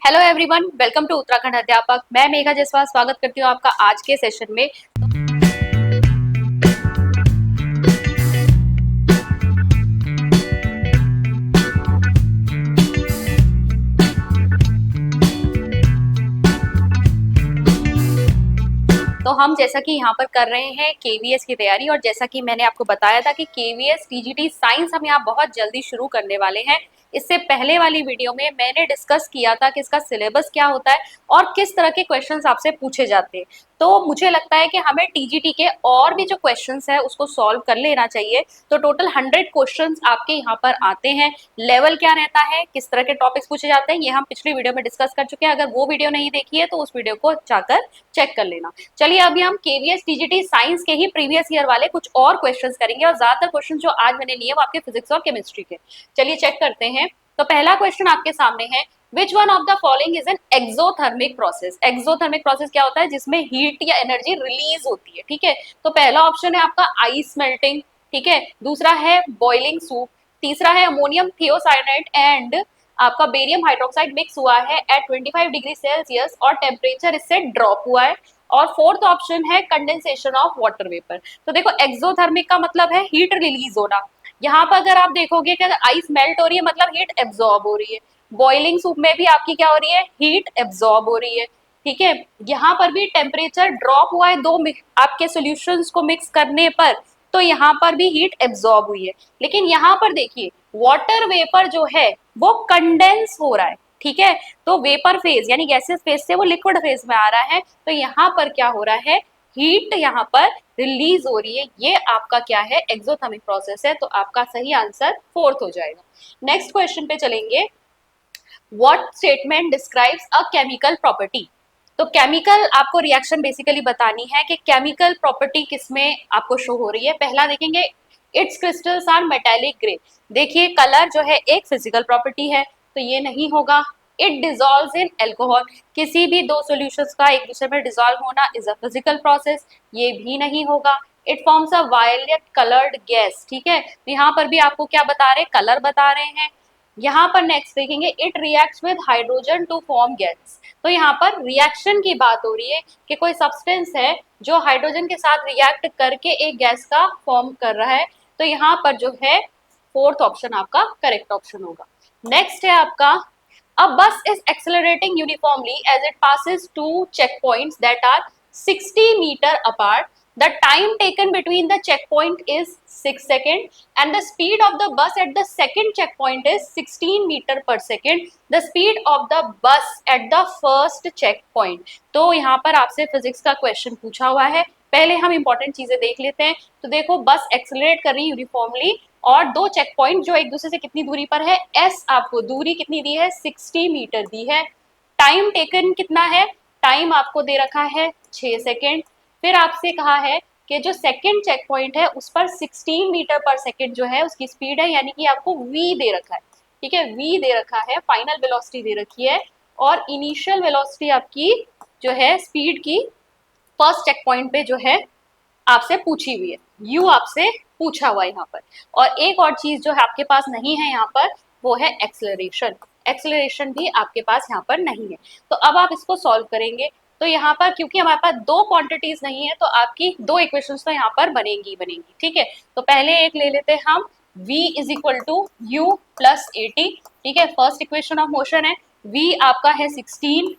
Hello everyone, welcome to Uttarakhand अध्यापक। मैं मेघा जसवाल स्वागत करती हूँ आपका आज के सेशन में। तो हम जैसा कि यहाँ पर कर रहे हैं केवीएस की तैयारी, और जैसा कि मैंने आपको बताया था कि केवीएस टीजीटी साइंस हम यहाँ बहुत जल्दी शुरू करने वाले हैं। इससे पहले वाली वीडियो में मैंने डिस्कस किया था कि इसका सिलेबस क्या होता है और किस तरह के क्वेश्चंस आपसे पूछे जाते हैं। तो मुझे लगता है कि हमें टीजीटी के और भी जो क्वेश्चंस है उसको सॉल्व कर लेना चाहिए। तो टोटल 100 क्वेश्चंस आपके यहाँ पर आते हैं। लेवल क्या रहता है, किस तरह के टॉपिक्स पूछे जाते हैं, ये हम पिछली वीडियो में डिस्कस कर चुके हैं। अगर वो वीडियो नहीं देखी है तो उस वीडियो को जाकर चेक कर लेना। चलिए अभी हम केवीएस टीजीटी साइंस के ही प्रीवियस ईयर वाले कुछ और क्वेश्चंस करेंगे, और ज्यादातर क्वेश्चन जो आज मैंने लिए वो आपके फिजिक्स और केमिस्ट्री के। चलिए चेक करते हैं। तो पहला क्वेश्चन आपके सामने है, which one of the following is an exothermic process. Exothermic process क्या होता है? जिसमें हीट या एनर्जी रिलीज होती है। ठीक है, तो पहला ऑप्शन है आपका आइस मेल्टिंग, ठीक है, दूसरा है बॉइलिंग सूप, तीसरा है अमोनियम थियोसाइनाइड एंड आपका बेरियम हाइड्रोक्साइड मिक्स हुआ है एट 25 डिग्री सेल्सियस और टेम्परेचर इससे ड्रॉप हुआ है, और फोर्थ ऑप्शन है कंडेंसेशन ऑफ वाटर वेपर। तो देखो एक्सोथर्मिक का मतलब है हीट रिलीज होना। यहाँ पर अगर आप देखोगे कि अगर आइस मेल्ट हो रही है मतलब हीट एब्जॉर्ब हो रही है। बॉइलिंग सूप में भी आपकी क्या हो रही है? हीट एब्जॉर्ब हो रही है। ठीक है, यहाँ पर भी टेम्परेचर ड्रॉप हुआ है दो आपके सॉल्यूशंस को मिक्स करने पर, तो यहाँ पर भी हीट एब्जॉर्ब हुई है। लेकिन यहाँ पर देखिए वाटर वेपर जो है वो कंडेंस हो रहा है। ठीक है, तो वेपर फेज यानी गैसेस फेज से वो लिक्विड फेज में आ रहा है, तो यहाँ पर क्या हो रहा है? हीट यहाँ पर रिलीज हो रही है। ये आपका क्या है? एक्सोथर्मिक प्रोसेस है। तो आपका सही आंसर फोर्थ हो जाएगा। नेक्स्ट क्वेश्चन पे चलेंगे। What statement describes a chemical property. तो केमिकल आपको रिएक्शन बेसिकली बतानी है कि केमिकल प्रॉपर्टी किसमें आपको शो हो रही है। पहला देखेंगे, its crystals are metallic grey. देखिए कलर जो है एक फिजिकल प्रॉपर्टी है, तो ये नहीं होगा। इट डिजॉल्व्स इन एल्कोहल, किसी भी दो सॉल्यूशंस का एक दूसरे में डिजॉल्व होना इज अ फिजिकल प्रोसेस, ये भी नहीं होगा। It forms a violet coloured gas. ठीक है, तो यहाँ पर भी आपको क्या बता रहे हैं? कलर बता रहे हैं। यहाँ पर नेक्स्ट देखेंगे, it reacts with hydrogen to form gas. तो यहाँ पर रिएक्शन की बात हो रही है कि कोई सब्सटेंस है जो हाइड्रोजन के साथ रिएक्ट करके एक गैस का फॉर्म कर रहा है। तो यहाँ पर जो है फोर्थ ऑप्शन आपका करेक्ट ऑप्शन होगा। नेक्स्ट है आपका, a bus is accelerating uniformly as it passes two checkpoints that are 60 meter apart. The time taken between the checkpoint is 6 seconds and the speed of the bus at the second checkpoint is 16 meter per second. The speed of the bus at the first checkpoint. तो यहाँ पर आपसे physics का question पूछा हुआ है। पहले हम इंपॉर्टेंट चीजें देख लेते हैं। तो देखो बस एक्सेलरेट कर रही है यूनिफॉर्मली, और दो चेक पॉइंट जो एक दूसरे से कितनी दूरी पर है? एस आपको दूरी कितनी दी है? 60 मीटर दी है। टाइम टेकन कितना है? टाइम आपको दे रखा है 6 सेकेंड। फिर आपसे कहा है कि जो सेकेंड चेक पॉइंट है उस पर 16 मीटर पर सेकेंड जो है उसकी स्पीड है, यानी कि आपको v दे रखा है। ठीक है, v दे रखा है, फाइनल वेलोसिटी दे रखी है, और इनिशियल वेलोसिटी आपकी जो है स्पीड की फर्स्ट चेक पॉइंट पे जो है आपसे पूछी हुई है। यू आपसे पूछा हुआ है यहाँ पर। और एक और चीज जो है आपके पास नहीं है यहाँ पर, वो है एक्सेलरेशन। एक्सेलरेशन भी आपके पास यहाँ पर नहीं है। तो अब आप इसको सॉल्व करेंगे। तो यहाँ पर क्योंकि हमारे पास दो क्वांटिटीज नहीं है, तो आपकी दो इक्वेशंस तो यहाँ पर बनेंगी बनेंगी। ठीक है, तो पहले एक ले लेते हैं हम, v is equal to u plus a t. ठीक है, फर्स्ट इक्वेशन ऑफ मोशन है। v आपका है 16,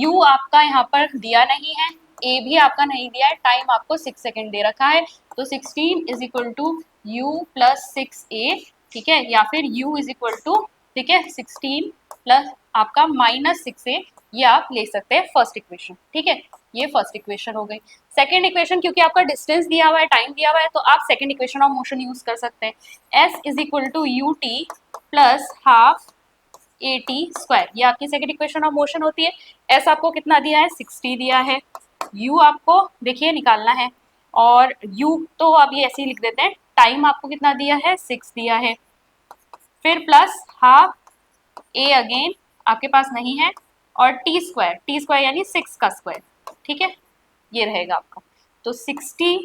u आपका यहाँ पर दिया नहीं है, ए भी आपका नहीं दिया है, टाइम आपको 6 सेकेंड दे रखा है। तो 16 is equal to u plus 6a। ठीक है, या फिर u इज इक्वल टू, ठीक है, 16 प्लस आपका माइनस 6a, ये आप ले सकते हैं फर्स्ट इक्वेशन। ठीक है, ये फर्स्ट इक्वेशन हो गई। सेकेंड इक्वेशन क्योंकि आपका डिस्टेंस दिया हुआ है, टाइम दिया हुआ है, तो आप second equation of motion use कर सकते हैं। s is equal to u t plus half a t square, ये आपकी सेकेंड इक्वेशन ऑफ मोशन होती है। s आपको कितना दिया है? 60 दिया है। u आपको देखिए निकालना है, और u तो अब ये ऐसे ही लिख देते हैं। टाइम आपको कितना दिया है? 6 दिया है। फिर प्लस हाफ a अगेन आपके पास नहीं है, और टी स्क्वायर यानी 6 का स्क्वायर। ठीक है, ये रहेगा आपका। तो 60,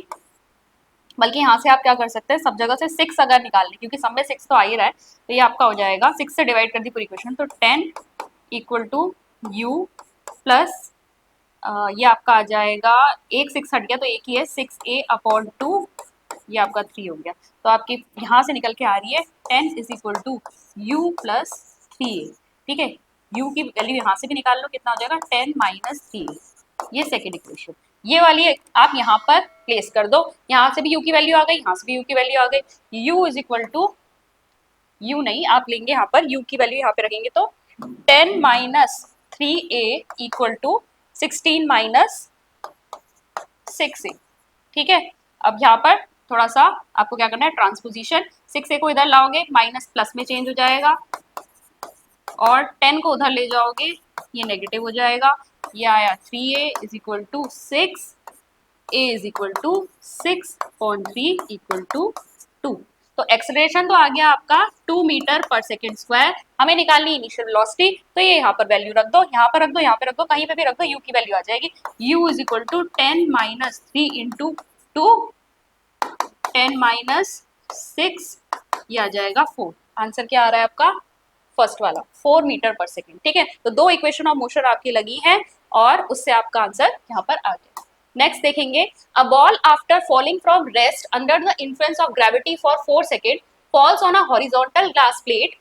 बल्कि यहाँ से आप क्या कर सकते हैं, सब जगह से 6 अगर निकाल लें, क्योंकि सब में 6 तो आ ही रहा है, तो ये आपका हो जाएगा 6 से डिवाइड कर दी पूरी इक्वेशन, तो 10 इक्वल टू u प्लस ये आपका आ जाएगा, एक 6 हट गया तो एक ही है, 6a/2, ये आपका 3 हो गया। तो आपकी यहाँ से निकल के आ रही है 10 is equal to u plus 3a। ठीक है, u की वैल्यू यहाँ से भी निकाल लो, कितना हो जाएगा 10 माइनस 3a। ये सेकेंड इक्वेशन, ये वाली आप यहाँ पर प्लेस कर दो, यहाँ से भी u की वैल्यू आ गई, यहाँ से भी u की वैल्यू आ गई। u is equal to, u नहीं आप लेंगे यहाँ पर u की वैल्यू यहाँ पे रखेंगे तो 10 minus 3a equal to 16 minus 6a। ठीक है, अब यहाँ पर थोड़ा सा आपको क्या करना है, ट्रांसपोजिशन, 6a को इधर लाओगे माइनस प्लस में चेंज हो जाएगा, और 10 को उधर ले जाओगे ये नेगेटिव हो जाएगा। ये आया 3a is equal to 6, a is equal to 6.3 equal to 2। तो एक्सेलरेशन तो आ गया आपका 2 मीटर पर सेकेंड स्क्वायर। हमें निकालनी इनिशियल वेलोसिटी, तो ये यहाँ पर वैल्यू रख दो, यहाँ पर रख दो, यहाँ पर रख दो, कहीं पे भी रख दो, u की वैल्यू आ जाएगी। u is equal to 10 minus 3 into 2, 10 minus 6, ये आ जाएगा 4। आंसर क्या आ रहा है आपका, फर्स्ट वाला 4 मीटर पर सेकेंड। ठीक है, तो दो इक्वेशन ऑफ मोशन आपकी लगी है और उससे आपका आंसर यहाँ पर आ गया। नेक्स्ट देखेंगे, a ball after falling from rest under the influence of gravity for 4 second falls on a horizontal glass plate.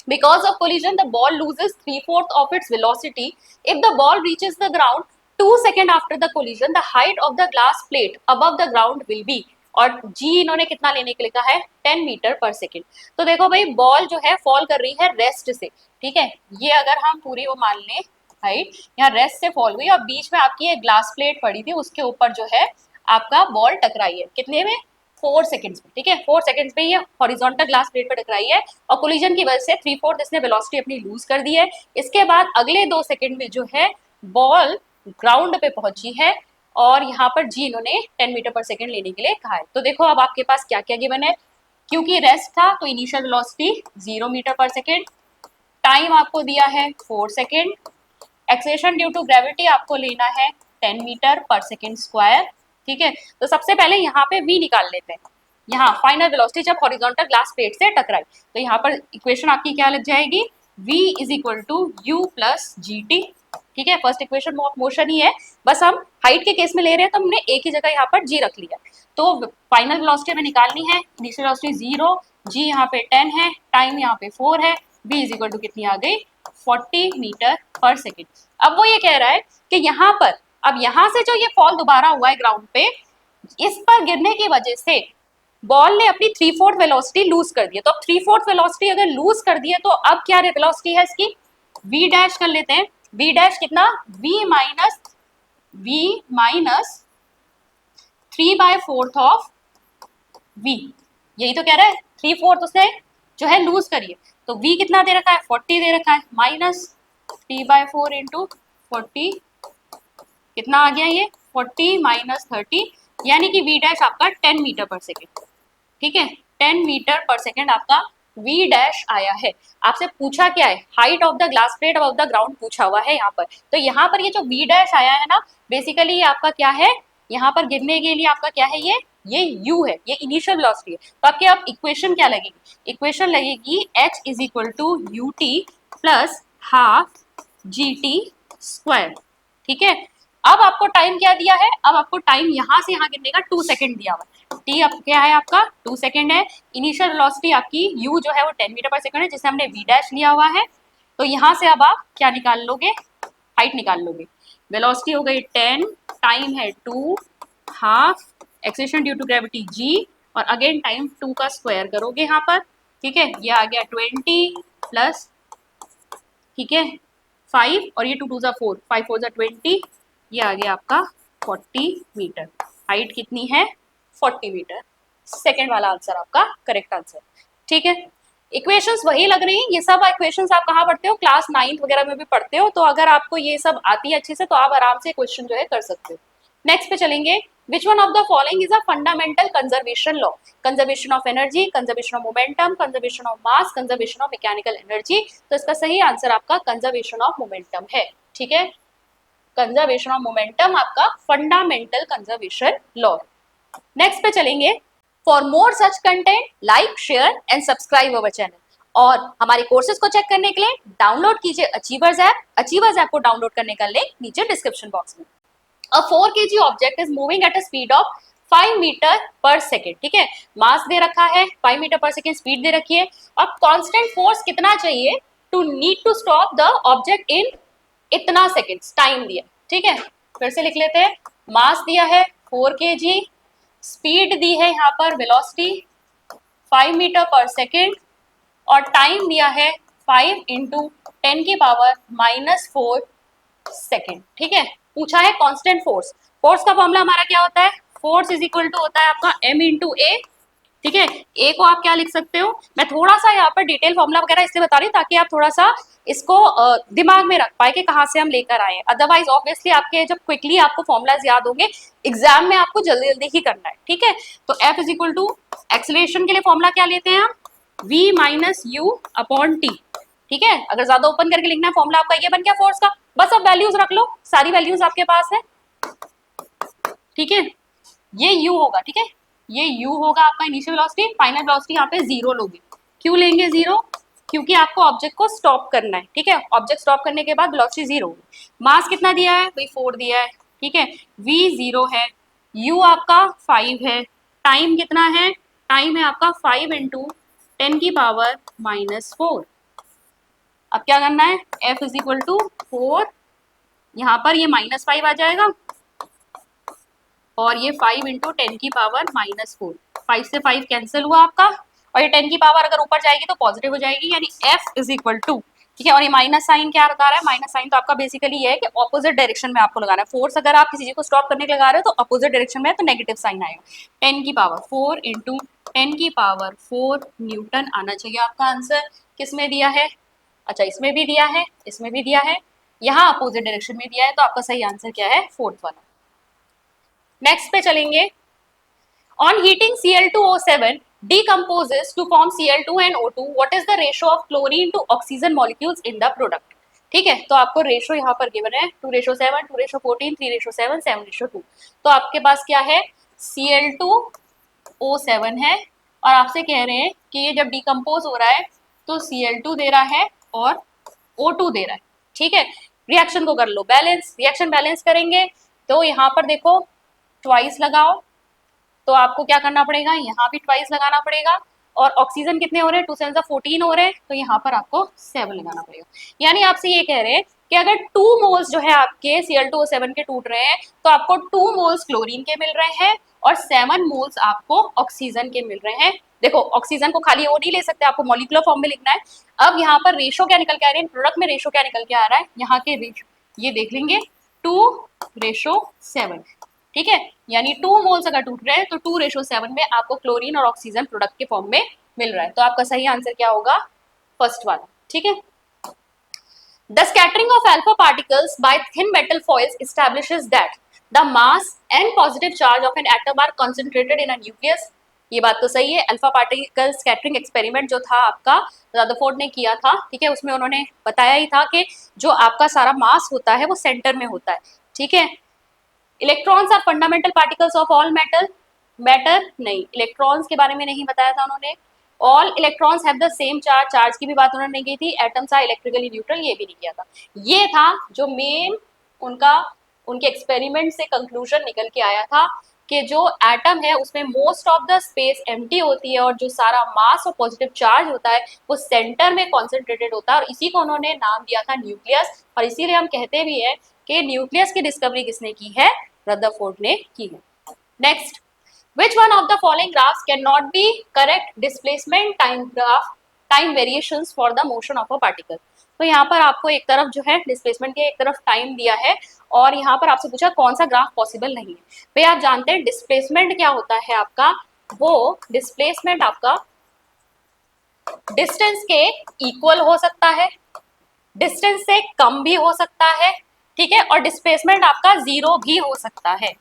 Because of collision, the ball loses 3/4 of its velocity. If the ball reaches the ground 2 seconds after the collision, the height of the glass plate above the ground will be, और g इन्होंने कितना लेने के लिए कहा है, 10 metre पर second. तो देखो भाई, बॉल जो है फॉल कर रही है रेस्ट से। ठीक है, ये अगर हम पूरी वो मान लें हाइट, यहाँ रेस्ट से फॉल हुई और बीच में आपकी एक ग्लास प्लेट पड़ी थी, उसके ऊपर जो है आपका बॉल टकराई है, कितने में, 4 सेकंड्स में। ठीक है, 4 सेकंड्स में ये हॉरिजॉन्टल ग्लास प्लेट पर टकराई है और कोलिजन की वजह से 3/4 इसने वेलोसिटी अपनी लूज कर दी है। इसके बाद अगले 2 सेकंड में जो है बॉल ग्राउंड पे पहुंची है और यहाँ पर जी इन्होंने 10 मीटर पर सेकंड लेने के लिए कहा है। तो देखो अब आपके पास क्या क्या गिवन है, क्योंकि रेस्ट था तो इनिशियल वेलोसिटी 0 मीटर पर सेकेंड, टाइम आपको दिया है 4 second, acceleration due to gravity आपको लेना है 10 मीटर पर सेकेंड स्क्वायर। ठीक है, तो सबसे पहले यहाँ पे v निकाल लेते हैं। यहाँ फाइनल वेलोसिटी जब हॉरिजॉन्टल ग्लास प्लेट से टकराई, तो यहाँ पर इक्वेशन आपकी क्या लग जाएगी, v is equal to u plus g t. ठीक है, फर्स्ट इक्वेशन ऑफ मोशन ही है, बस हम हाइट के केस में ले रहे हैं तो हमने एक ही जगह यहाँ पर g रख लिया। तो फाइनल वेलोसिटी हमें निकालनी है, इनिशियल वेलोसिटी 0, g यहाँ पे 10 है, टाइम यहाँ पे 4 है, v इज इक्वल टू कितनी आ गई, 40 मीटर पर सेकेंड। अब वो ये कह रहा है कि यहाँ पर, अब यहाँ से जो ये फॉल दोबारा हुआ है ग्राउंड पे, इस पर गिरने की वजह से बॉल ने अपनी 3/4 वेलोसिटी लूज कर दी है। तो अब 3/4 वेलोसिटी अगर लूज कर दी है तो अब क्या वेलोसिटी है इसकी, v डैश कर लेते हैं। v डैश कितना, v माइनस 3/4 ऑफ v, यही तो कह रहा है, 3/4 उसने जो है लूज करिए, तो v कितना दे रखा है, 40 दे रखा है, माइनस 3/4 इंटू 40, कितना आ गया ये, 40 माइनस 30, यानी कि v डैश आपका 10 मीटर पर सेकेंड। ठीक है, 10 मीटर पर सेकेंड आपका v डैश आया है। आपसे पूछा क्या है, height of the glass plate above the ground पूछा हुआ है यहाँ पर। तो यहाँ पर ये जो v डैश आया है ना, बेसिकली आपका क्या है, यहाँ पर गिरने के लिए आपका क्या है, ये u है, ये इनिशियल वेलोसिटी है। तो आपके अब इक्वेशन क्या लगेगी, इक्वेशन लगेगी h is equal to u t plus half g t square. ठीक है, अब आपको टाइम क्या दिया है, अब आपको टाइम यहाँ से यहाँ गिरने का 2 सेकंड दिया हुआ है। टी अब क्या है आपका 2 सेकंड है, इनिशियल वेलोसिटी आपकी u जो है वो 10 मीटर पर सेकंड है, जिसे हमने v डैश लिया हुआ है। तो यहाँ से अब आप क्या निकाल लोगे, हाइट निकाल लोगे। वेलोसिटी हो गई 10, टाइम है 2, half acceleration due to gravity g, और अगेन टाइम 2 का स्क्वायर करोगे यहाँ पर। ठीक है, ये आ गया 20 प्लस, ठीक है 5, और ये 2 2 4, 5 4 20, ये आ गया आपका 40 मीटर। हाइट कितनी है, 40 मीटर। सेकेंड वाला आंसर आपका करेक्ट आंसर। ठीक है, इक्वेशंस वही लग रही हैं, ये सब इक्वेशंस आप कहाँ पढ़ते हो, क्लास 9th वगैरह में भी पढ़ते हो। तो अगर आपको ये सब आती है अच्छे से तो आप आराम से क्वेश्चन जो है कर सकते हो। नेक्स्ट पे चलेंगे, which one of the following is a fundamental conservation law, conservation of energy, conservation of momentum, conservation of mass, conservation of mechanical energy. तो इसका सही आंसर आपका कंजर्वेशन ऑफ मोमेंटम है। ठीक है, कंजर्वेशन ऑफ मोमेंटम आपका फंडामेंटल कंजर्वेशन लॉ। नेक्स्ट पे चलेंगे, for more such content like share and subscribe our channel. और हमारे कोर्सेज को चेक करने के लिए डाउनलोड कीजिए अचीवर्स ऐप। अचीवर्स ऐप को डाउनलोड करने का लिंक नीचे डिस्क्रिप्शन बॉक्स में। A 4 kg object is moving at a speed of 5 metre पर सेकेंड। ठीक है, मास दे रखा है, 5 मीटर पर सेकेंड स्पीड दे रखी है, और कांस्टेंट फोर्स कितना चाहिए to need to stop the object in इतना सेकेंड्स, टाइम दिया। ठीक है, फिर से लिख लेते हैं। मास दिया है 4 kg, स्पीड दी है यहाँ पर वेलोसिटी 5 मीटर पर सेकेंड, और टाइम दिया है 5 इंटू 10 की पावर -4 सेकेंड। ठीक है, पूछा है कांस्टेंट फोर्स। फोर्स का फॉर्मूला हमारा क्या होता है? फोर्स इज इक्वल टू होता है आपका m इंटू ए। ठीक है, ए को आप क्या लिख सकते हो, मैं थोड़ा सा यहाँ पर डिटेल फॉर्मूला वगैरह इसलिए बता रही हूँ ताकि आप थोड़ा सा इसको दिमाग में रख पाए कि कहाँ से हम लेकर आए। अदरवाइज ऑब्वियसली आपके जब क्विकली आपको फॉर्मूलाज याद होंगे, एग्जाम में आपको जल्दी जल्दी ही करना है। ठीक है, तो F is equal to acceleration के लिए फॉर्मूला क्या लेते हैं हम? v minus u upon t. ठीक है, अगर ज्यादा ओपन करके लिखना है फॉर्मूला आपका ये बन गया फोर्स का। बस अब वैल्यूज रख लो, सारी वैल्यूज आपके पास है। ठीक है, ये u होगा। ठीक है, ये u होगा आपका इनिशियल वेलोसिटी, फाइनल वेलोसिटी यहाँ पे 0 लोगे। क्यों लेंगे 0? क्योंकि आपको ऑब्जेक्ट को स्टॉप करना है। ठीक है, ऑब्जेक्ट स्टॉप करने के बाद वेलोसिटी 0 होगी। मास कितना दिया है भाई? 4 दिया है। ठीक है, v 0 है, u आपका 5 है, टाइम कितना है? टाइम है आपका 5 इंटू 10 की पावर -4। अब क्या करना है? F इज इक्वल टू 4, यहाँ पर ये -5 आ जाएगा, और ये 5 इंटू 10 की पावर -4। 5 से 5 कैंसिल हुआ आपका, और ये 10 की पावर अगर ऊपर जाएगी तो पॉजिटिव हो जाएगी, यानी F इज इक्वल टू। ठीक है, और ये माइनस साइन क्या बता रहा है? माइनस साइन तो आपका बेसिकली ये है कि ऑपोजिट डायरेक्शन में आपको लगाना है। फोर्स अगर आप किसी चीज को स्टॉप करने के लगा रहे हो तो अपोजिट डायरेक्शन में है तो नेगेटिव साइन आएगा। 10 की पावर 4 इंटू 10 की पावर 4 न्यूटन आना चाहिए आपका आंसर। किस में दिया है? अच्छा, इसमें भी दिया है, इसमें भी दिया है, यहाँ अपोजिट डायरेक्शन में दिया है, तो आपका सही आंसर क्या है? 4th वाला। नेक्स्ट पे चलेंगे। On heating Cl2O7 decomposes to form Cl2 and O2. What is the ratio of chlorine to oxygen molecules in the product? ठीक है, तो आपको रेशो यहाँ पर गिवन है 2:7, 2:14, 3:7, 7:2। तो आपके पास क्या है? Cl2O7 है, और आपसे कह रहे हैं कि ये जब डिकम्पोज हो रहा है तो Cl2 दे रहा है और O2 दे रहा है। ठीक है, रिएक्शन को कर लो बैलेंस। रिएक्शन बैलेंस करेंगे तो यहाँ पर देखो ट्वाइस लगाओ, तो आपको क्या करना पड़ेगा? यहाँ भी ट्वाइस लगाना पड़ेगा, और ऑक्सीजन कितने हो रहे हैं? 2 7 14 हो रहे हैं, तो यहाँ पर आपको 7 लगाना पड़ेगा। यानी आपसे ये कह रहे हैं कि अगर 2 मोल्स जो है आपके Cl2O7 के टूट रहे हैं तो आपको 2 मोल्स क्लोरीन के मिल रहे हैं और 7 मोल्स आपको ऑक्सीजन के मिल रहे हैं। देखो, ऑक्सीजन को खाली वो नहीं ले सकते, आपको मॉलिक्यूलर फॉर्म में लिखना है। अब यहाँ पर रेशो क्या निकल के आ रहे हैं? प्रोडक्ट में रेशो क्या निकल के आ रहा है? यहाँ के रेशो ये देख लेंगे 2:7। ठीक है, यानी 2 मोल्स अगर टूट रहे हैं तो 2:7 में आपको क्लोरीन और ऑक्सीजन प्रोडक्ट के फॉर्म में मिल रहा है। तो आपका सही आंसर क्या होगा? फर्स्ट वाला। ठीक है, the scattering of alpha particles by thin metal foils establishes that the mass and positive charge of an atom are concentrated in a nucleus. ये बात तो सही है। अल्फा पार्टिकल स्कैटरिंग एक्सपेरिमेंट जो था आपका रदरफोर्ड ने किया था, ठीक है, उसमें उन्होंने बताया ही था कि जो आपका सारा मास होता है वो सेंटर में होता है। ठीक है, electrons are fundamental particles of all matter नहीं, इलेक्ट्रॉन्स के बारे में नहीं बताया था उन्होंने। All electrons have the same charge, charge की भी बात उन्होंने नहीं की थी। एटम्स आर इलेक्ट्रिकली न्यूट्रल, ये भी नहीं किया था। ये था जो मेन उनका उनके एक्सपेरिमेंट से कंक्लूजन निकल के आया था कि जो एटम है उसमें most of the space empty होती है और जो सारा मास और पॉजिटिव चार्ज होता है वो सेंटर में कॉन्सेंट्रेटेड होता है, और इसी को उन्होंने नाम दिया था न्यूक्लियस। और इसीलिए हम कहते भी हैं कि न्यूक्लियस की डिस्कवरी किसने की है? रदरफोर्ड ने की है। Next, which one of the following graphs cannot be correct displacement time variations for the motion of a particle? तो यहाँ पर आपको एक तरफ जो है डिस्प्लेसमेंट के, एक तरफ टाइम दिया है, और यहाँ पर आपसे पूछा कौन सा ग्राफ पॉसिबल नहीं है। भाई आप जानते हैं डिस्प्लेसमेंट क्या होता है आपका? वो डिस्प्लेसमेंट आपका डिस्टेंस के इक्वल हो सकता है, डिस्टेंस से कम भी हो सकता है, ठीक है, और डिस्प्लेसमेंट आपका 0 भी हो सकता है।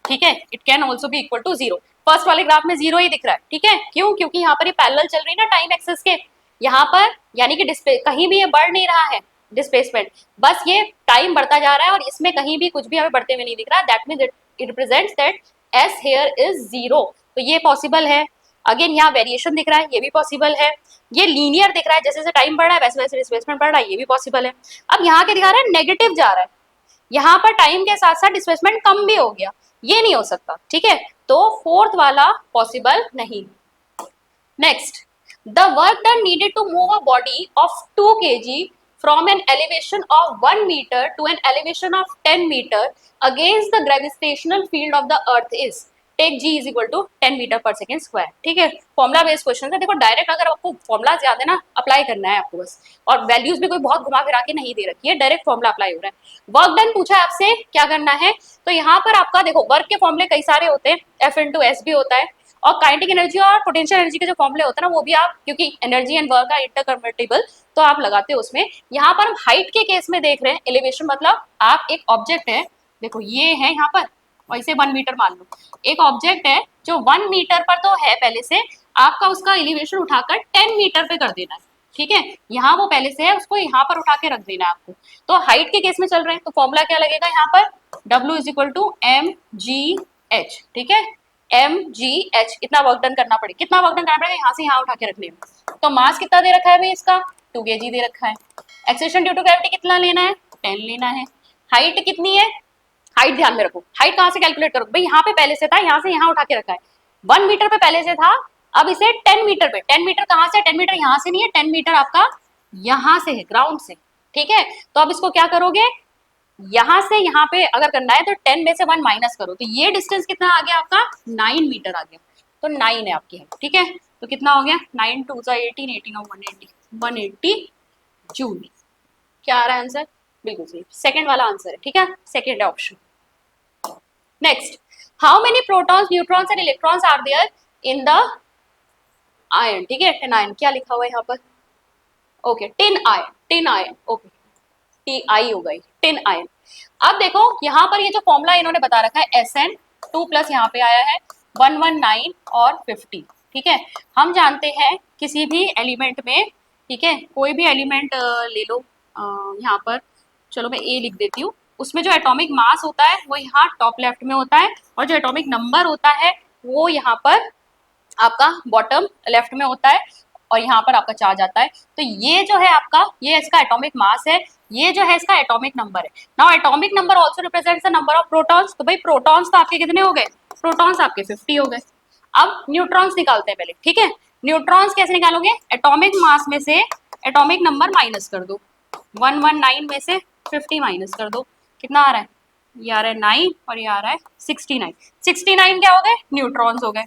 ठीक है, it can also be equal to 0। First वाले ग्राफ में 0 ही दिख रहा है। ठीक है, क्यों? क्योंकि यहाँ पर ये पैरेलल चल रही है ना टाइम एक्सेस के, यहाँ पर यानी कि डिस्प्ले कहीं भी ये बढ़ नहीं रहा है डिस्प्लेसमेंट, बस ये टाइम बढ़ता जा रहा है और इसमें कहीं भी कुछ भी हमें बढ़ते हुए नहीं दिख रहा। That means it represents that S here is 0। तो ये पॉसिबल है। अगेन यहाँ वेरिएशन दिख रहा है, ये भी पॉसिबल है। ये लीनियर दिख रहा है, जैसे जैसे टाइम बढ़ रहा है वैसे वैसे डिस्प्लेसमेंट बढ़ रहा है, ये भी पॉसिबल है। अब यहाँ के दिखा रहा है नेगेटिव जा रहा है, यहाँ पर टाइम के साथ साथ डिस्प्लेसमेंट कम भी हो गया, ये नहीं हो सकता, ठीक है। तो फोर्थ वाला पॉसिबल नहीं। Next, the work done needed to move a body of 2 kg from an elevation of 1 meter to an elevation of 10 meter against the gravitational field of the earth is take g is equal to 10 metre पर second square, ठीक है। Formula based question है, देखो direct अगर आपको formula याद है ना, अप्लाई करना है आपको बस, और वैल्यूज भी कोई बहुत घुमा फिरा के नहीं दे रखी है, डायरेक्ट फॉर्मुला अप्लाई हो रहा है। वर्क डन पूछा है आपसे, क्या करना है, तो यहाँ पर आपका देखो वर्क के फॉर्मुले कई सारे होते हैं, एफ इंटू एस भी होता है, और काइनेटिक एनर्जी और पोटेंशियल एनर्जी के जो फॉर्मुले होते हैं ना, वो भी आप, क्योंकि एनर्जी एंड वर्क आर इंटरकन्वर्टिबल, तो आप लगाते हो उसमें। यहाँ पर हम हाइट के केस में देख रहे हैं, एलिवेशन मतलब आप एक ऑब्जेक्ट है, देखो ये है यहाँ पर, और इसे 1 मीटर मान लो, एक ऑब्जेक्ट है जो 1 मीटर पर तो है पहले से, आपका उसका एलिवेशन उठाकर 10 मीटर पे कर देना है, ठीक है। यहाँ वो पहले से है, उसको यहाँ पर उठा के रख देना है आपको। तो हाइट के केस में चल रहे हैं, तो फॉर्मूला क्या लगेगा यहाँ पर, W is equal to m g h, ठीक है। एम जी एच, इतना वर्क डन करना पड़ेगा, कितना वर्क डन करना पड़ेगा, यहाँ से यहाँ उठा के रखने में। तो मास कितना दे रखा है भाई इसका, 2 kg दे रखा है। एक्सेलरेशन ड्यू टू ग्रेविटी कितना लेना है, 10 लेना है। हाइट कितनी है, हाइट ध्यान में रखो, हाइट कहाँ से कैलकुलेट करो भाई, यहाँ पे पहले से था, यहाँ से यहाँ उठा के रखा है, 1 मीटर पे पहले से था, अब इसे 10 मीटर पे, 10 मीटर कहाँ से, 10 मीटर यहाँ से नहीं है, 10 मीटर आपका यहाँ से है, ग्राउंड से, ठीक है। तो अब इसको क्या करोगे, यहाँ से यहाँ पे अगर करना है तो 10 में से 1 माइनस करो, तो ये डिस्टेंस कितना आ गया आपका, 9 मीटर आ गया, तो 9 है आपकी है, ठीक है। तो कितना हो गया, 9 2 18, 18 और 180 जूल। क्या आ रहा है आंसर, बिल्कुल सही, सेकंड वाला आंसर है, ठीक है, सेकंड है option. Next, how many protons, neutrons and electrons are there in the ion, ठीक है, टिन आयन, क्या लिखा हुआ है यहाँ पर, okay, tin ion, tin ion, okay, T I हो गई, टिन आयन। अब देखो यहाँ पर ये जो फॉर्मूला इन्होंने बता रखा है, SN 2 प्लस यहाँ पे आया है 119 और 50, ठीक है। हम जानते हैं किसी भी एलिमेंट में, ठीक है, कोई भी एलिमेंट ले लो, यहाँ पर चलो मैं ए लिख देती हूँ, उसमें जो एटॉमिक मास होता है वो यहाँ टॉप लेफ्ट में होता है, और जो एटॉमिक नंबर होता है वो यहाँ पर आपका बॉटम लेफ्ट में होता है, और यहाँ पर आपका चार्ज आता है। तो ये जो है आपका, ये इसका एटॉमिक मास है, ये जो है इसका एटॉमिक नंबर है। Now atomic number also represents the number of protons, तो भाई प्रोटॉन्स तो आपके कितने हो गए, प्रोटॉन्स आपके 50 हो गए। अब न्यूट्रॉन्स निकालते हैं पहले, ठीक है। न्यूट्रॉन्स कैसे निकालोगे, एटॉमिक मास में से एटॉमिक नंबर माइनस कर दो, 119 में से 50 माइनस कर दो, कितना आ रहा है, ये आ रहा है 9 और ये आ रहा है 69। 69 क्या हो गए, न्यूट्रॉन्स हो गए,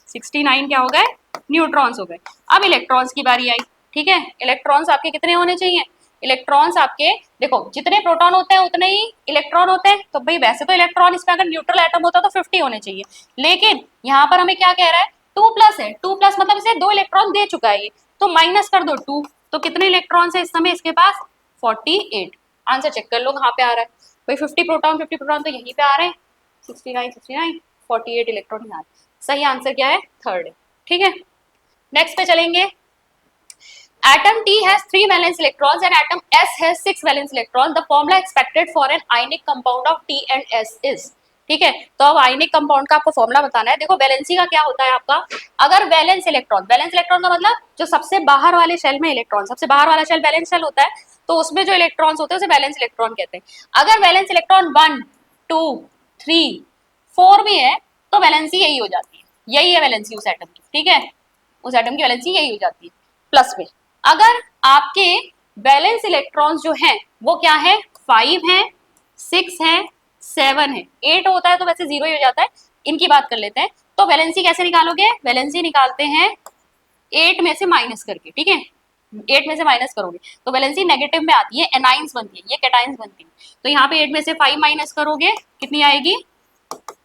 69 क्या हो गए, न्यूट्रॉन्स हो गए। अब इलेक्ट्रॉन्स की बारी आई, ठीक है। इलेक्ट्रॉन्स आपके कितने होने चाहिए, इलेक्ट्रॉन्स आपके, देखो जितने प्रोटॉन होते हैं उतने ही इलेक्ट्रॉन होते हैं, तो भाई वैसे तो इलेक्ट्रॉन इसमें अगर न्यूट्रल एटम होता तो 50 होने चाहिए, लेकिन यहाँ पर हमें क्या कह रहा है, 2 प्लस है, 2 प्लस मतलब इसे 2 इलेक्ट्रॉन दे चुका है ये, तो माइनस कर दो 2, तो कितने इलेक्ट्रॉन है इस समय इसके पास, 48। आंसर चेक कर लो कहाँ पे आ रहा है भाई, 50 प्रोटॉन तो यहीं पे आ रहे हैं, 69 48 इलेक्ट्रॉन यहाँ, सही आंसर क्या है, थर्ड है, ठीक है। नेक्स्ट पे चलेंगे, atom T has 3 valence electrons and atom S has 6 valence electrons. The formula expected for an ionic compound of T and S is, ठीक है। तो अब आयनिक कंपाउंड का आपको फॉर्मूला बताना है। देखो वैलेंसी का क्या होता है आपका, अगर वैलेंस इलेक्ट्रॉन का मतलब जो सबसे बाहर वाले शेल में इलेक्ट्रॉन, सबसे बाहर वाला शेल वैलेंस शेल होता है, तो उसमें जो इलेक्ट्रॉन्स होते हैं उसे वैलेंस इलेक्ट्रॉन कहते हैं। अगर वैलेंस इलेक्ट्रॉन 1 2 3 4 भी है तो वैलेंसी यही हो जाती है, यही है वैलेंसी उस एटम की, ठीक है, उस एटम की वैलेंसी यही हो जाती है प्लस में। अगर आपके वैलेंस इलेक्ट्रॉन्स जो हैं वो क्या है, 5 है, 6 है, 7 है, 8 होता है तो वैसे 0 ही हो जाता है, इनकी बात कर लेते हैं। तो वैलेंसी कैसे निकालोगे, वैलेंसी निकालते हैं 8 में से माइनस करके, ठीक है, 8 में से माइनस करोगे तो वैलेंसी नेगेटिव में आती है, एनाइंस बनती है, ये कैटाइंस बनती है। तो यहाँ पे 8 में से 5 माइनस करोगे कितनी आएगी,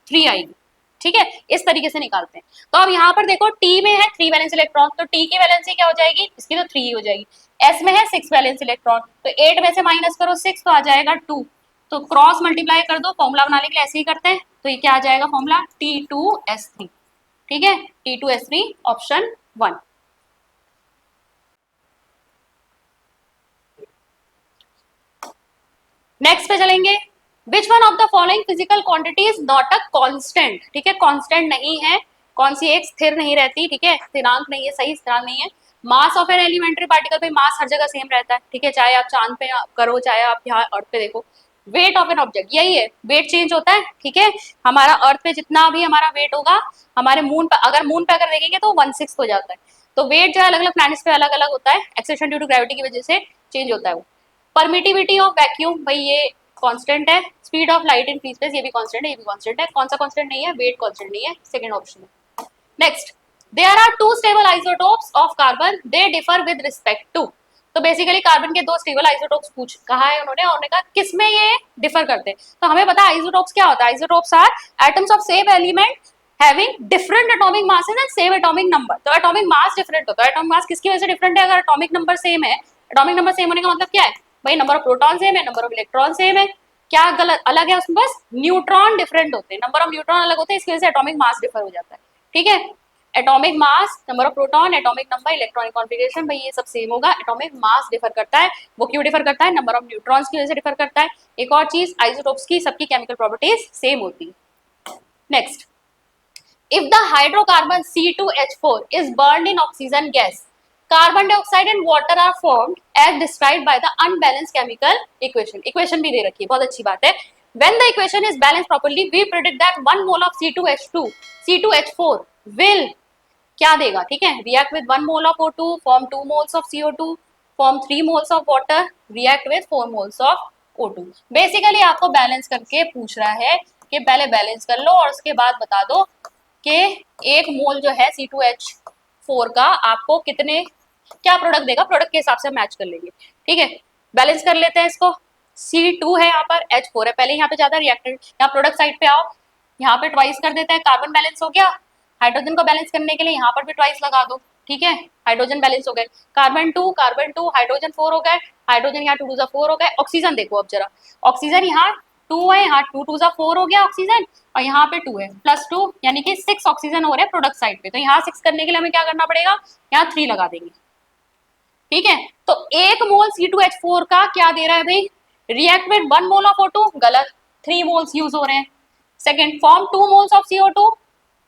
3 आएगी, ठीक है, इस तरीके से निकालते हैं। तो अब यहाँ पर देखो टी में है 3 वैलेंस इलेक्ट्रॉन, तो टी की वैलेंसी क्या हो जाएगी, इसकी तो 3 हो जाएगी। एस में है 6 वैलेंस इलेक्ट्रॉन, तो 8 में से माइनस करो 6 तो आ जाएगा 2, तो क्रॉस मल्टीप्लाई कर दो, फॉर्मूला बनाने के लिए ऐसे ही करते हैं, तो ये क्या आ जाएगा फॉर्मूला T2S3, ठीक है, T2S3 ऑप्शन 1। नेक्स्ट पे चलेंगे, which one of the following physical quantity is not a constant, ठीक है, कांस्टेंट नहीं है, कौन सी एक स्थिर नहीं रहती, ठीक है, स्थिरांक नहीं है, सही स्थिरांक नहीं है। Mass of an elementary particle पे मास हर जगह सेम रहता है, ठीक है, चाहे आप चांद पे करो चाहे आप यहाँ अर्थ पे देखो। वेट ऑफ एन ऑब्जेक्ट यही है, वेट चेंज होता है, ठीक है, हमारा अर्थ पे जितना भी हमारा वेट होगा हमारे मून पे अगर देखेंगे तो 1/6 हो जाता है। तो वेट जो है अलग अलग प्लैनेट्स पे अलग अलग होता है, एक्सेशन ड्यू टू ग्रेविटी की वजह से चेंज होता है वो। परमिटिविटी ऑफ वैक्यूम भाई ये कांस्टेंट है। Speed of light in free space ये भी कांस्टेंट है, ये भी कांस्टेंट है। कौन सा कांस्टेंट नहीं है? वेट कांस्टेंट नहीं है, सेकंड ऑप्शन है। Next, there are two stable isotopes of carbon, they differ with respect to. तो बेसिकली कार्बन के दो स्टेबल आइसोटोप्स पूछ कहा है उन्होंने, और उन्होंने कहा किसमें ये डिफर करते हैं। तो हमें पता है आइसोटोप्स क्या होता है, isotopes are atoms of same element having different atomic masses and same atomic number. तो एटॉमिक मास डिफरेंट होता है, एटॉमिक मास किसकी वजह से डिफरेंट है? अगर एटॉमिक नंबर सेम है, एटॉमिक नंबर सेम होने का मतलब क्या है भाई? नंबर ऑफ प्रोटॉन सेम है, नंबर ऑफ इलेक्ट्रॉन सेम है। क्या गलत अलग है उसमें? बस न्यूट्रॉन डिफरेंट होते हैं, नंबर ऑफ न्यूट्रॉन अलग होते हैं, इसकी वजह से एटॉमिक मास डिफर हो जाता है, ठीक है। Atomic mass, number of proton, atomic number, electronic configuration भाई ये सब सेम होगा। एटॉमिक मास डिफर करता है, वो क्यों डिफर करता है? नंबर ऑफ न्यूट्रॉन्स की वजह से डिफर करता है। एक और चीज, आइसोटोप्स की सबकी केमिकल प्रॉपर्टीज सेम होती है। Next, if the hydrocarbon C2H4 is burned in oxygen gas, carbon dioxide and water are formed as described by the unbalanced chemical equation. Equation भी दे रखी है, बहुत अच्छी बात है। When the equation is balanced properly, we predict that 1 mole of C2H4 will क्या देगा, ठीक है, react with 1 mole of O2, form 2 moles of CO2, form 3 moles of water, react with 4 moles of O2। Basically आपको balance करके पूछ रहा है कि पहले बैलेंस कर लो और उसके बाद बता दो कि एक मोल जो है C2H4 का आपको कितने क्या प्रोडक्ट देगा, प्रोडक्ट के हिसाब से मैच कर लेंगे, ठीक है। बैलेंस कर लेते हैं इसको। C2 है, यहाँ पर H4 है, पहले यहाँ पे ज्यादा रिएक्टेंट, यहाँ प्रोडक्ट साइड पे आओ, यहाँ पे ट्वाइस कर देते हैं, कार्बन बैलेंस हो गया। हाइड्रोजन को बैलेंस करने के लिए यहाँ पर भी ट्वाइस लगा दो, ठीक है, हाइड्रोजन बैलेंस हो गए। कार्बन 2 हाइड्रोजन 4 हो गए, हाइड्रोजन यहाँ 2 2 4 हो गए। ऑक्सीजन देखो अब जरा, ऑक्सीजन यहाँ 2 है, यहाँ 2 2 4 हो गया ऑक्सीजन, और यहाँ पे 2 है, +2 यानी कि 6 ऑक्सीजन हो रहे हैं प्रोडक्ट साइड पे। तो यहाँ 6 करने के लिए हमें क्या करना पड़ेगा? यहाँ 3 लगा देंगे, ठीक है। तो एक मोल C2H4 का क्या दे रहा है भाई? React with 1 mole of O2, गलत, 3 मोल्स यूज हो रहे हैं। Second, form 2 moles of CO2,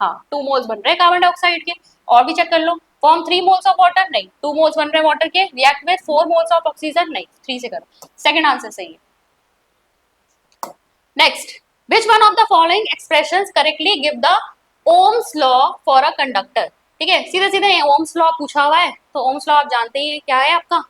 हाँ 2 मोल्स बन रहे हैं कार्बन डाइऑक्साइड के। और भी चेक कर लो, फॉर्म 3 मोल्स ऑफ वाटर, नहीं 2 मोल्स बन रहे हैं वाटर के। React with 4 moles of oxygen, नहीं 3 से करो, सेकंड आंसर सही है। Next, which one of the following expressions correctly give the Ohm's law for a conductor? ठीक है, सीधे सीधे ओम्स लॉ पूछा हुआ है, तो ओम्स लॉ आप जानते ही क्या है आपका,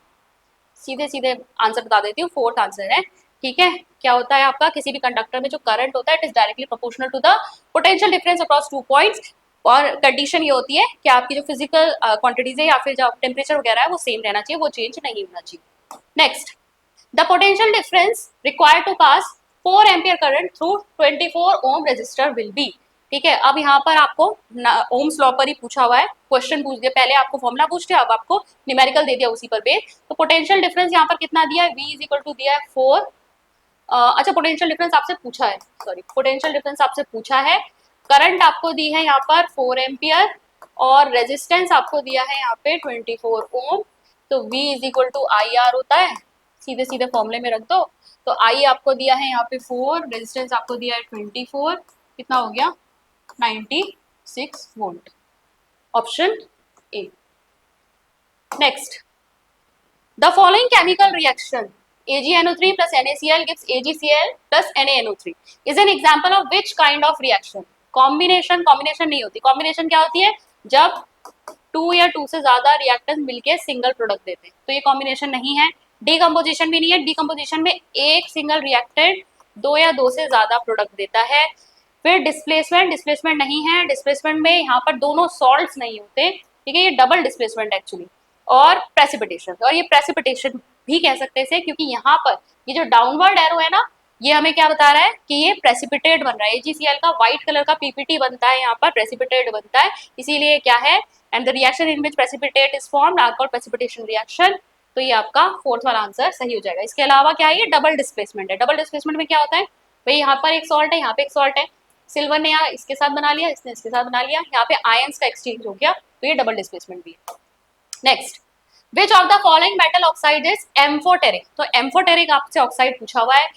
सीधे सीधे आंसर बता देती हूँ, फोर्थ आंसर है, ठीक है। क्या होता है आपका, किसी भी कंडक्टर में जो करंट होता है it is directly proportional to the potential difference across 2 points. और कंडीशन ये होती है कि आपकी जो फिजिकल क्वांटिटीज है या फिर जो टेम्परेचर वगैरह है वो सेम रहना चाहिए, वो चेंज नहीं होना चाहिए। Next, the potential difference required to pass 4 ampere current through 24 ohm resistor will be, ठीक है। अब यहाँ पर आपको ओम्स लॉ पर ही पूछा हुआ है, क्वेश्चन पूछ दिया, पहले आपको फॉर्मूला पूछ दिया, अब आपको न्यूमेरिकल दे दिया उसी पर बेस। तो पोटेंशियल डिफरेंस यहाँ पर कितना दिया है? V इज इक्वल टू दिया है 4। अच्छा पोटेंशियल डिफरेंस आपसे पूछा है, सॉरी पोटेंशियल डिफरेंस आपसे पूछा है। करंट आपको दी है यहाँ पर 4 एम्पियर और रेजिस्टेंस आपको दिया है यहाँ पे 24 ओम। तो V is equal to IR होता है, सीधे सीधे फॉर्मूले में रख दो। तो I आपको दिया है यहाँ पे 4, रेजिस्टेंस आपको दिया है 24, कितना हो गया 96 volt, option A. Next, the following chemical reaction AgNO3 plus NaCl gives AgCl plus NaNO3 is an example of which kind of reaction? Combination नहीं होती, कॉम्बिनेशन क्या होती है? जब 2 या 2 से ज्यादा रिएक्टेंट मिलके सिंगल प्रोडक्ट देते हैं, तो ये कॉम्बिनेशन नहीं है। डीकम्पोजिशन भी नहीं है, डीकम्पोजिशन में एक सिंगल रिएक्टेंट 2 या 2 से ज्यादा प्रोडक्ट देता है। फिर डिस्प्लेसमेंट नहीं है, डिस्प्लेसमेंट में यहाँ पर दोनों सॉल्ट्स नहीं होते, ठीक है, ये डबल डिस्प्लेसमेंट एक्चुअली। और प्रेसिपिटेशन, और ये प्रेसिपिटेशन भी कह सकते हैं क्योंकि यहाँ पर ये जो डाउनवर्ड एरो है ना, ये हमें क्या बता रहा है कि ये प्रेसिपिटेट बन रहा है। AgCl का व्हाइट कलर का PPT बनता है, यहाँ पर प्रेसिपिटेट बनता है, इसीलिए क्या है, and the reaction in which precipitate is formed are called precipitation reaction. तो ये आपका फोर्थ वाला आंसर सही हो जाएगा। इसके अलावा क्या है, ये डबल डिस्प्लेसमेंट है। डबल डिस्प्लेसमेंट में क्या होता है भाई, यहाँ पर एक सॉल्ट है, यहाँ पे एक सॉल्ट है, सिल्वर ने यहाँ इसके साथ बना लिया, इसने इसके साथ बना लिया, यहाँ पे आयंस का एक्सचेंज हो गया, तो ये डबल डिस्प्लेसमेंट भी है। Next, which of the following metal oxide is amphoteric? तो एम्फोटेरिक आपसे ऑक्साइड पूछा हुआ है।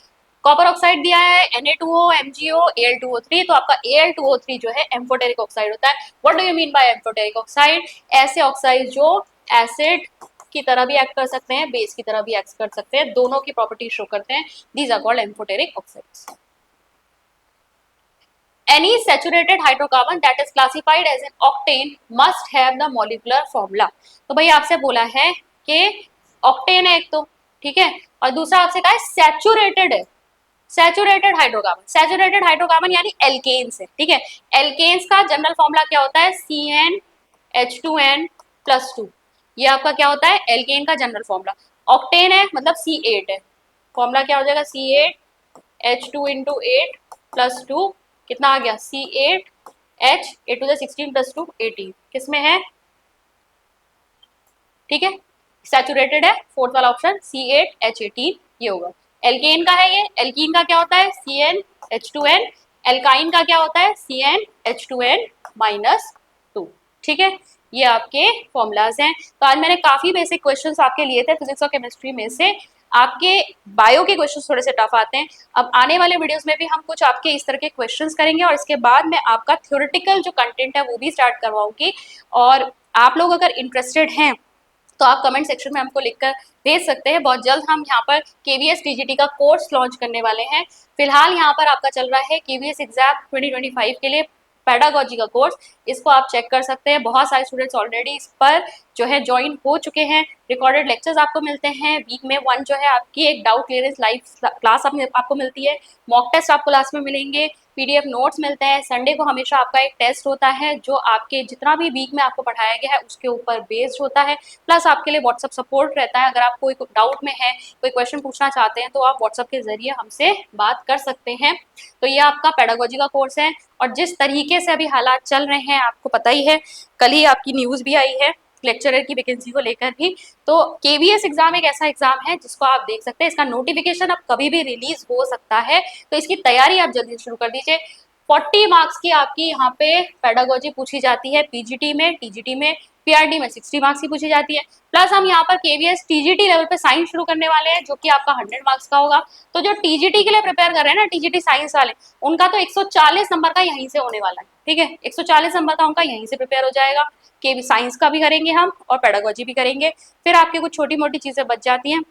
कॉपर ऑक्साइड दिया है Na2O, MgO, Al2O3, तो आपका Al2O3 जो है एम्फोटेरिक ऑक्साइड होता है। What do you mean by amphoteric oxide? ऐसे ऑक्साइड जो एसिड की तरह भी एक्ट कर सकते हैं, बेस की तरह भी एक्ट कर सकते हैं, दोनों की प्रॉपर्टी शो करते हैं। These are called amphoteric oxides. Any saturated hydrocarbon that is classified as an octane must have the molecular formula। तो भाई आपसे बोला है कि ऑक्टेन है एक तो, ठीक है, और दूसरा आपसे कहा है सैचुरेटेड है। सैचुरेटेड हाइड्रोकार्बन, सैचुरेटेड हाइड्रोकार्बन यानी एल्केन्स है, ठीक है। एल्केन्स का जनरल फॉर्मूला क्या होता है? CnH2n+2। ये आपका क्या होता है? एल्केन का जनरल फॉर्मूला। ऑक्टेन है मतलब C8 है, फॉर्मूला क्या हो जाएगा? C8H2 × 8 + 2 कितना आ गया? C8H 8 × 16 + 2 18। किसमें है? ठीक है, सैचुरेटेड है, फोर्थ वाला ऑप्शन C8H18 ये होगा। एल्केन का है, ये एल्कीन का क्या होता है? CnH2n। एल्काइन का क्या होता है? CnH2n-2। ठीक है, ये आपके फॉर्मूलाज हैं। तो आज मैंने काफी बेसिक क्वेश्चंस आपके लिए थे फिजिक्स और केमिस्ट्री में से। आपके बायो के क्वेश्चंस थोड़े से टफ आते हैं। अब आने वाले वीडियोस में भी हम कुछ आपके इस तरह के क्वेश्चंस करेंगे और इसके बाद मैं आपका थ्योरेटिकल जो कंटेंट है वो भी स्टार्ट करवाऊंगी। और आप लोग अगर इंटरेस्टेड हैं तो आप कमेंट सेक्शन में हमको लिखकर भेज सकते हैं। बहुत जल्द हम यहाँ पर KVS TGT का कोर्स लॉन्च करने वाले हैं। फिलहाल यहाँ पर आपका चल रहा है KVS एग्जाम 2025 के लिए पेडागोजी का कोर्स, इसको आप चेक कर सकते हैं। बहुत सारे स्टूडेंट्स ऑलरेडी इस पर जो है ज्वाइन हो चुके हैं। रिकॉर्डेड लेक्चर्स आपको मिलते हैं, वीक में 1 जो है आपकी एक डाउट क्लियरेंस लाइव क्लास आपको मिलती है, मॉक टेस्ट आपको क्लास में मिलेंगे, PDF नोट्स मिलते हैं। संडे को हमेशा आपका एक टेस्ट होता है जो आपके जितना भी वीक में आपको पढ़ाया गया है उसके ऊपर बेस्ड होता है। प्लस आपके लिए व्हाट्सअप सपोर्ट रहता है। अगर आप कोई डाउट में है, कोई क्वेश्चन पूछना चाहते हैं तो आप व्हाट्सअप के जरिए हमसे बात कर सकते हैं। तो ये आपका पेडागोजी का कोर्स है। और जिस तरीके से अभी हालात चल रहे हैं आपको पता ही है, कल ही आपकी न्यूज़ भी आई है लेक्चरर की वैकेंसी को लेकर भी। तो KVS एग्जाम एक ऐसा एग्जाम है जिसको आप देख सकते हैं, इसका नोटिफिकेशन अब कभी भी रिलीज हो सकता है, तो इसकी तैयारी आप जल्दी शुरू कर दीजिए। 40 मार्क्स की आपकी यहाँ पे पेडागोजी पूछी जाती है, PGT में, TGT में, PRD में 60 मार्क्स की पूछी जाती है। प्लस हम यहाँ पर KVS TGT लेवल पे साइंस शुरू करने वाले हैं जो कि आपका 100 मार्क्स का होगा। तो जो TGT के लिए प्रिपेयर कर रहे हैं ना, TGT साइंस वाले, उनका तो 140 नंबर का यहीं से होने वाला है, ठीक है, 140 नंबर का उनका यहीं से प्रिपेयर हो जाएगा। कि साइंस का भी करेंगे हम और पेडागोजी भी करेंगे। फिर आपके कुछ छोटी मोटी चीजें बच जाती हैं,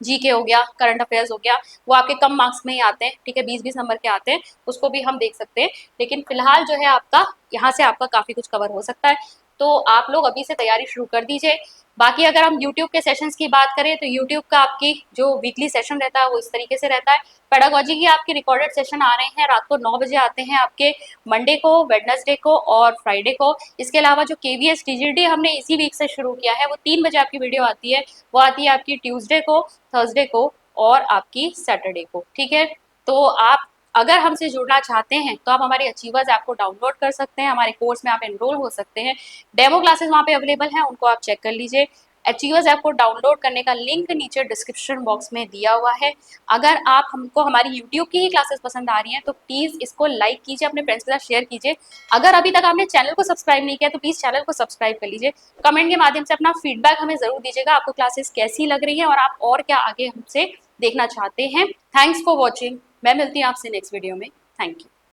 GK हो गया, करंट अफेयर्स हो गया, वो आपके कम मार्क्स में ही आते हैं, ठीक है, 20-20 नंबर के आते हैं, उसको भी हम देख सकते हैं। लेकिन फिलहाल जो है आपका यहाँ से आपका काफी कुछ कवर हो सकता है। तो आप लोग अभी से तैयारी शुरू कर दीजिए। बाकी अगर हम यूट्यूब के सेशंस की बात करें तो यूट्यूब का आपकी जो वीकली सेशन रहता है वो इस तरीके से रहता है। पेडागोजी की आपके रिकॉर्डेड सेशन आ रहे हैं, रात को 9 बजे आते हैं आपके, मंडे को, वेडनेसडे को और फ्राइडे को। इसके अलावा जो KVS TGT हमने इसी वीक से शुरू किया है वो 3 बजे आपकी वीडियो आती है, वो आती है आपकी ट्यूसडे को, थर्सडे को और आपकी सैटरडे को, ठीक है। तो आप अगर हमसे जुड़ना चाहते हैं तो आप हमारी अचीवर्स ऐप को डाउनलोड कर सकते हैं, हमारे कोर्स में आप एनरोल हो सकते हैं। डेमो क्लासेस वहाँ पे अवेलेबल हैं, उनको आप चेक कर लीजिए। अचीवर्स ऐप को डाउनलोड करने का लिंक नीचे डिस्क्रिप्शन बॉक्स में दिया हुआ है। अगर आप हमको हमारी यूट्यूब की ही क्लासेस पसंद आ रही हैं तो प्लीज़ इसको लाइक कीजिए, अपने फ्रेंड्स के साथ शेयर कीजिए। अगर अभी तक आपने चैनल को सब्सक्राइब नहीं किया तो प्लीज़ चैनल को सब्सक्राइब कर लीजिए। कमेंट के माध्यम से अपना फीडबैक हमें ज़रूर दीजिएगा, आपको क्लासेस कैसी लग रही है और आप और क्या आगे हमसे देखना चाहते हैं। Thanks for watching. मैं मिलती हूँ आपसे नेक्स्ट वीडियो में। Thank you.